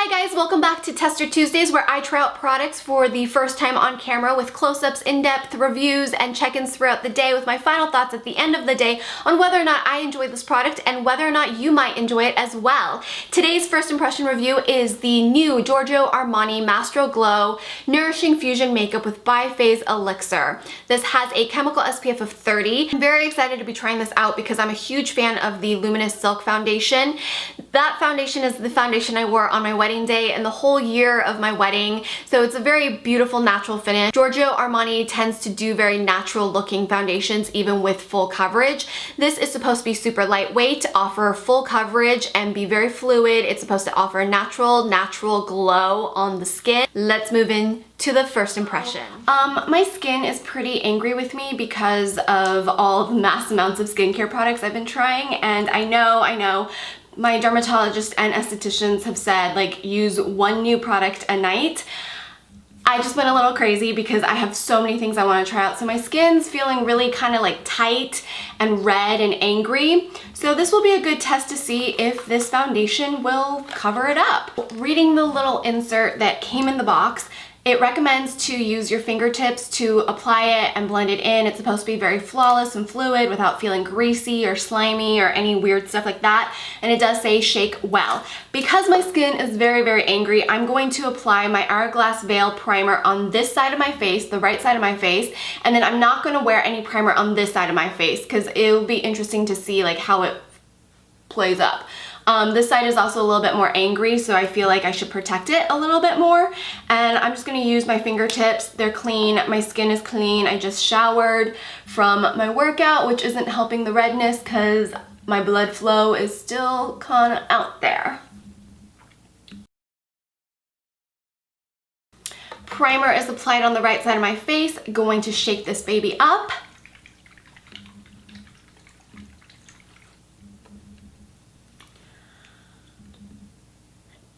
Hi guys, welcome back to Tester Tuesdays, where I try out products for the first time on camera with close-ups, in-depth reviews, and check-ins throughout the day with my final thoughts at the end of the day on whether or not I enjoy this product and whether or not you might enjoy it as well. Today's first impression review is the new Giorgio Armani Maestro Glow Nourishing Fusion Makeup with Biphase Elixir. This has a chemical SPF of 30. I'm very excited to be trying this out because I'm a huge fan of the Luminous Silk foundation. That foundation is the foundation I wore on my wedding day and the whole year of my wedding, so it's a very beautiful natural finish. Giorgio Armani tends to do very natural looking foundations even with full coverage. This is supposed to be super lightweight, offer full coverage, and be very fluid. It's supposed to offer a natural glow on the skin. Let's move in to the first impression. My skin is pretty angry with me because of all the mass amounts of skincare products I've been trying, and I know my dermatologist and estheticians have said, like, use one new product a night. I just went a little crazy because I have so many things I want to try out. So my skin's feeling really kind of like tight and red and angry. So this will be a good test to see if this foundation will cover it up. Reading the little insert that came in the box, it recommends to use your fingertips to apply it and blend it in. It's supposed to be very flawless and fluid without feeling greasy or slimy or any weird stuff like that. And it does say shake well. Because my skin is very angry, I'm going to apply my Hourglass Veil primer on this side of my face, the right side of my face, and then I'm not going to wear any primer on this side of my face because it'll be interesting to see like how it plays up. This side is also a little bit more angry, so I feel like I should protect it a little bit more. And I'm just going to use my fingertips. They're clean. My skin is clean. I just showered from my workout, which isn't helping the redness because my blood flow is still kind of out there. Primer is applied on the right side of my face. Going to shake this baby up.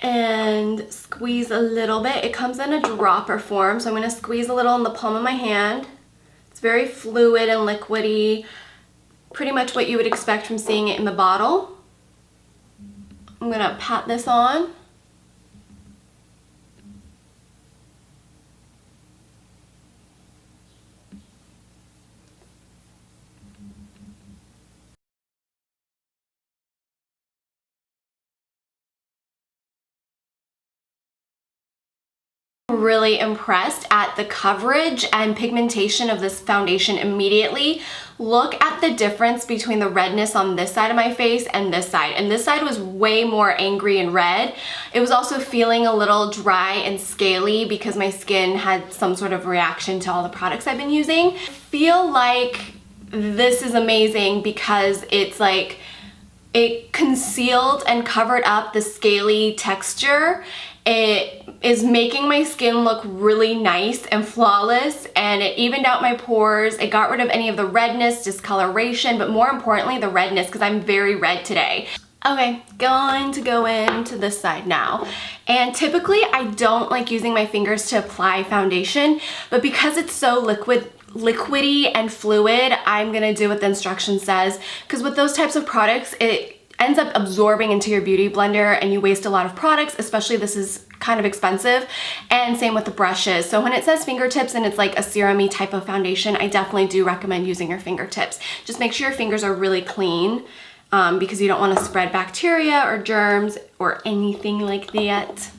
And squeeze a little bit. It comes in a dropper form, so I'm going to squeeze a little in the palm of my hand. It's very fluid and liquidy, pretty much what you would expect from seeing it in the bottle. I'm going to pat this on. Really impressed at the coverage and pigmentation of this foundation immediately. Look at the difference between the redness on this side of my face and this side. And this side was way more angry and red. It was also feeling a little dry and scaly because my skin had some sort of reaction to all the products I've been using. I feel like this is amazing because it's like it concealed and covered up the scaly texture. It is making my skin look really nice and flawless, and it evened out my pores. It got rid of any of the redness, discoloration, but more importantly the redness because I'm very red today. Okay, going to go into this side now. And typically I don't like using my fingers to apply foundation, but because it's so liquidy and fluid, I'm gonna do what the instruction says, because with those types of products it ends up absorbing into your beauty blender and you waste a lot of products, especially this is kind of expensive, and same with the brushes. So when it says fingertips and it's like a serum-y type of foundation, I definitely do recommend using your fingertips. Just make sure your fingers are really clean because you don't want to spread bacteria or germs or anything like that.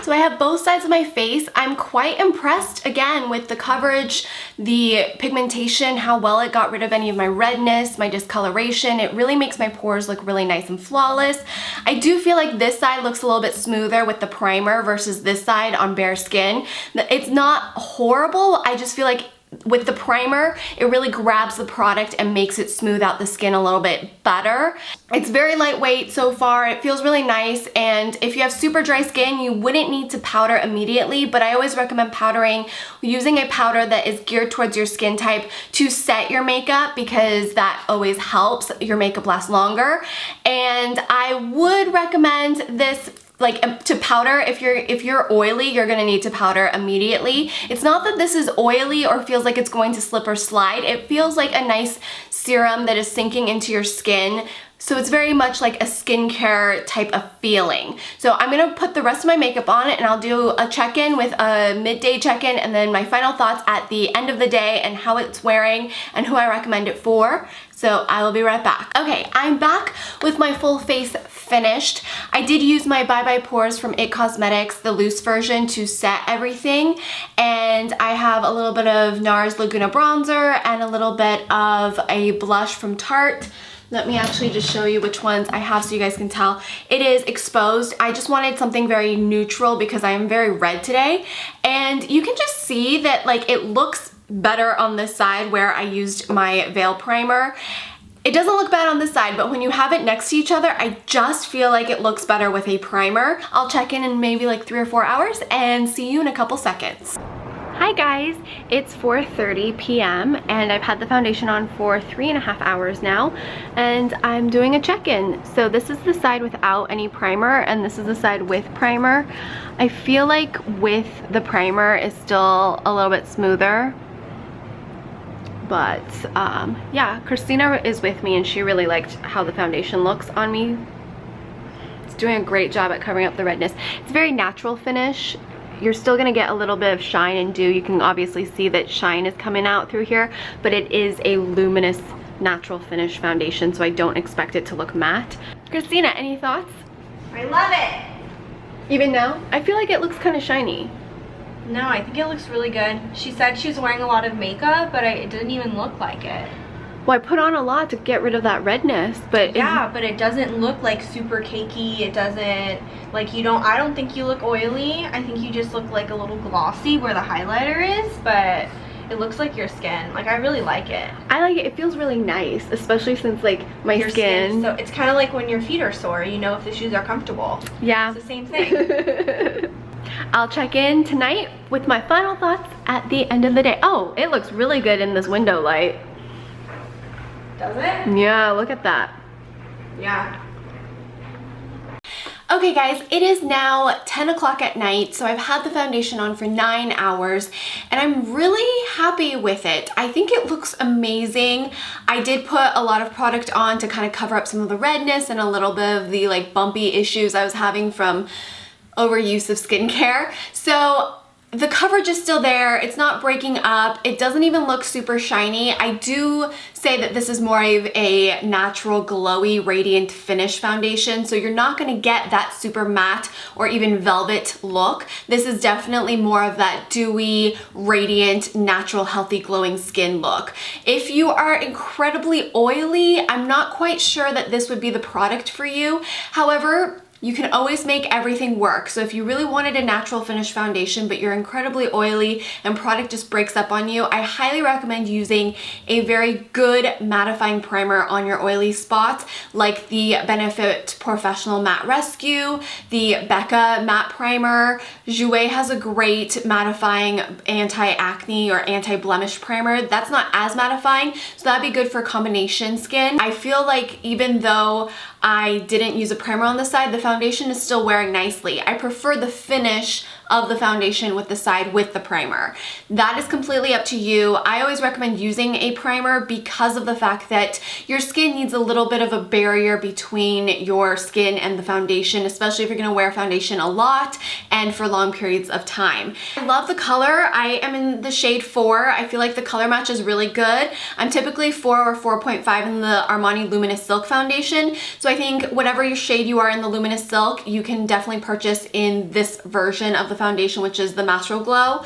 So I have both sides of my face. I'm quite impressed again with the coverage, the pigmentation, how well it got rid of any of my redness, my discoloration. It really makes my pores look really nice and flawless. I do feel like this side looks a little bit smoother with the primer versus this side on bare skin. It's not horrible. I just feel like with the primer, it really grabs the product and makes it smooth out the skin a little bit better. It's very lightweight so far. It feels really nice, and if you have super dry skin, you wouldn't need to powder immediately, but I always recommend powdering, using a powder that is geared towards your skin type to set your makeup, because that always helps your makeup last longer. And I would recommend this like to powder. If you're oily, you're gonna need to powder immediately. It's not that this is oily or feels like it's going to slip or slide. It feels like a nice serum that is sinking into your skin. So it's very much like a skincare type of feeling. So I'm gonna put the rest of my makeup on it, and I'll do a check-in with a midday check-in and then my final thoughts at the end of the day and how it's wearing and who I recommend it for. So I will be right back. Okay, I'm back with my full face finished. I did use my Bye Bye Pores from IT Cosmetics, the loose version, to set everything. And I have a little bit of NARS Laguna bronzer and a little bit of a blush from Tarte. Let me actually just show you which ones I have so you guys can tell. It is Exposed. I just wanted something very neutral because I am very red today. And you can just see that like it looks better on this side where I used my Veil Primer. It doesn't look bad on this side, but when you have it next to each other, I just feel like it looks better with a primer. I'll check in maybe like 3 or 4 hours and see you in a couple seconds. Hi guys, it's 4:30 p.m. and I've had the foundation on for 3.5 hours now, and I'm doing a check-in. So this is the side without any primer and this is the side with primer. I feel like with the primer is still a little bit smoother, but yeah, Christina is with me and she really liked how the foundation looks on me. It's doing a great job at covering up the redness. It's a very natural finish. You're still gonna get a little bit of shine and dew. You can obviously see that shine is coming out through here, but it is a luminous natural finish foundation, so I don't expect it to look matte. Christina, any thoughts? I love it! Even now? I feel like it looks kind of shiny. No, I think it looks really good. She said she was wearing a lot of makeup, but it didn't even look like it. Well, I put on a lot to get rid of that redness, but yeah, but it doesn't look like super cakey. It doesn't, like, I don't think you look oily. I think you just look like a little glossy where the highlighter is, but it looks like your skin. Like, I really like it. I like it. It feels really nice, especially since like your skin. So it's kind of like when your feet are sore, you know if the shoes are comfortable. Yeah. It's the same thing. I'll check in tonight with my final thoughts at the end of the day. Oh, it looks really good in this window light. Does it? Yeah, look at that. Yeah. Okay guys, it is now 10 o'clock at night, so I've had the foundation on for 9 hours and I'm really happy with it. I think it looks amazing. I did put a lot of product on to kind of cover up some of the redness and a little bit of the like bumpy issues I was having from overuse of skincare. So the coverage is still there. It's not breaking up. It doesn't even look super shiny. I do say that this is more of a natural, glowy, radiant finish foundation, so you're not gonna get that super matte or even velvet look. This is definitely more of that dewy, radiant, natural, healthy, glowing skin look. If you are incredibly oily, I'm not quite sure that this would be the product for you. However, you can always make everything work. So if you really wanted a natural finish foundation, but you're incredibly oily and product just breaks up on you, I highly recommend using a very good mattifying primer on your oily spots, like the Benefit Professional Matte Rescue, the Becca Matte Primer. Jouer has a great mattifying anti-acne or anti-blemish primer. That's not as mattifying, so that'd be good for combination skin. I feel like even though I didn't use a primer on the side, the foundation is still wearing nicely. I prefer the finish of the foundation with the side with the primer. That is completely up to you. I always recommend using a primer because of the fact that your skin needs a little bit of a barrier between your skin and the foundation, especially if you're gonna wear foundation a lot and for long periods of time. I love the color. I am in the shade 4. I feel like the color match is really good. I'm typically 4 or 4.5 in the Armani Luminous Silk foundation, so I think whatever your shade you are in the Luminous Silk, you can definitely purchase in this version of the foundation, which is the Maestro Glow.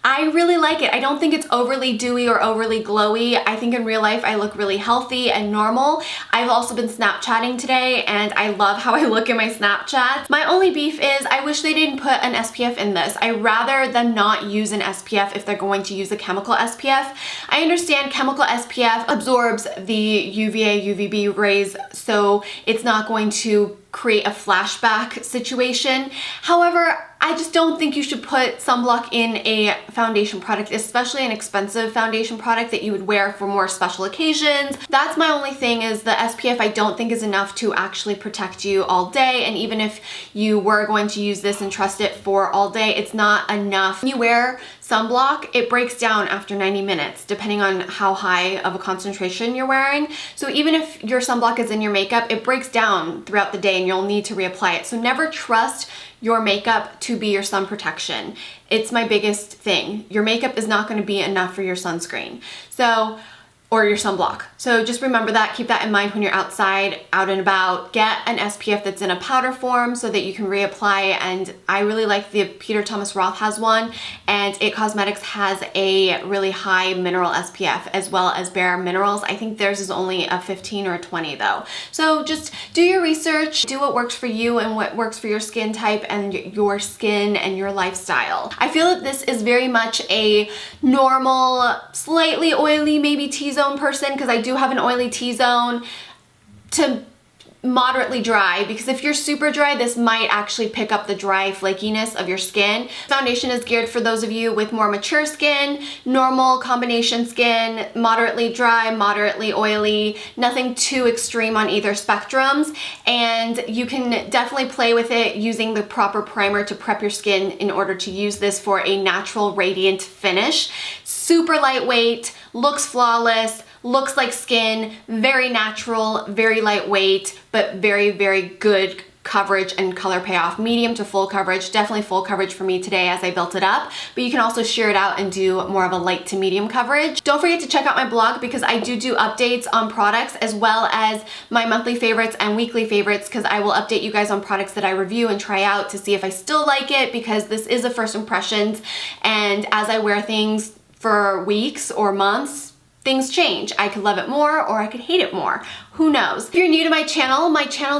I really like it. I don't think it's overly dewy or overly glowy. I think in real life I look really healthy and normal. I've also been Snapchatting today and I love how I look in my Snapchats. My only beef is I wish they didn't put an SPF in this. I'd rather them not use an SPF if they're going to use a chemical SPF. I understand chemical SPF absorbs the UVA, UVB rays, so it's not going to create a flashback situation. However, I just don't think you should put sunblock in a foundation product, especially an expensive foundation product that you would wear for more special occasions. That's my only thing, is the SPF I don't think is enough to actually protect you all day. And even if you were going to use this and trust it for all day, it's not enough. When you wear sunblock, it breaks down after 90 minutes, depending on how high of a concentration you're wearing. So even if your sunblock is in your makeup, it breaks down throughout the day and you'll need to reapply it. So never trust your makeup to be your sun protection. It's my biggest thing. Your makeup is not going to be enough for your sunscreen. Or your sunblock. So just remember that, keep that in mind when you're outside, out and about. Get an SPF that's in a powder form so that you can reapply, and I really like the Peter Thomas Roth has one, and It Cosmetics has a really high mineral SPF as well as Bare Minerals. I think theirs is only a 15 or a 20 though. So just do your research, do what works for you and what works for your skin type and your skin and your lifestyle. I feel that this is very much a normal, slightly oily, maybe T-zone person, because I do have an oily T-zone, to moderately dry, because if you're super dry, this might actually pick up the dry flakiness of your skin. Foundation is geared for those of you with more mature skin, normal combination skin, moderately dry, moderately oily, nothing too extreme on either spectrums, and you can definitely play with it using the proper primer to prep your skin in order to use this for a natural radiant finish. Super lightweight, looks flawless, looks like skin, very natural, very lightweight, but very, very good coverage and color payoff. Medium to full coverage, definitely full coverage for me today as I built it up, but you can also sheer it out and do more of a light to medium coverage. Don't forget to check out my blog, because I do updates on products as well as my monthly favorites and weekly favorites, because I will update you guys on products that I review and try out to see if I still like it, because this is a first impressions, and as I wear things for weeks or months, things change. I could love it more or I could hate it more. Who knows? If you're new to my channel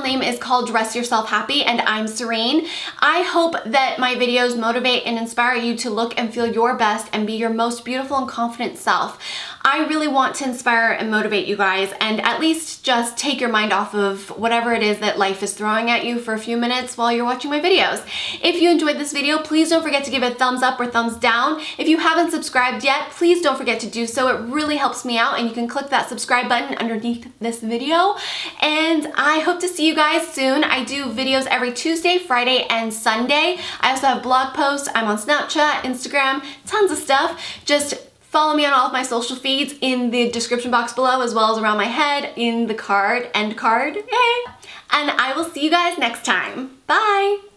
name is called Dress Yourself Happy, and I'm Serene. I hope that my videos motivate and inspire you to look and feel your best and be your most beautiful and confident self. I really want to inspire and motivate you guys, and at least just take your mind off of whatever it is that life is throwing at you for a few minutes while you're watching my videos. If you enjoyed this video, please don't forget to give it a thumbs up or thumbs down. If you haven't subscribed yet, please don't forget to do so. It really helps me out, and you can click that subscribe button underneath this video. And I hope to see you guys soon. I do videos every Tuesday, Friday, and Sunday. I also have blog posts. I'm on Snapchat, Instagram, tons of stuff. Just follow me on all of my social feeds in the description box below, as well as around my head in the end card. Yay! And I will see you guys next time. Bye!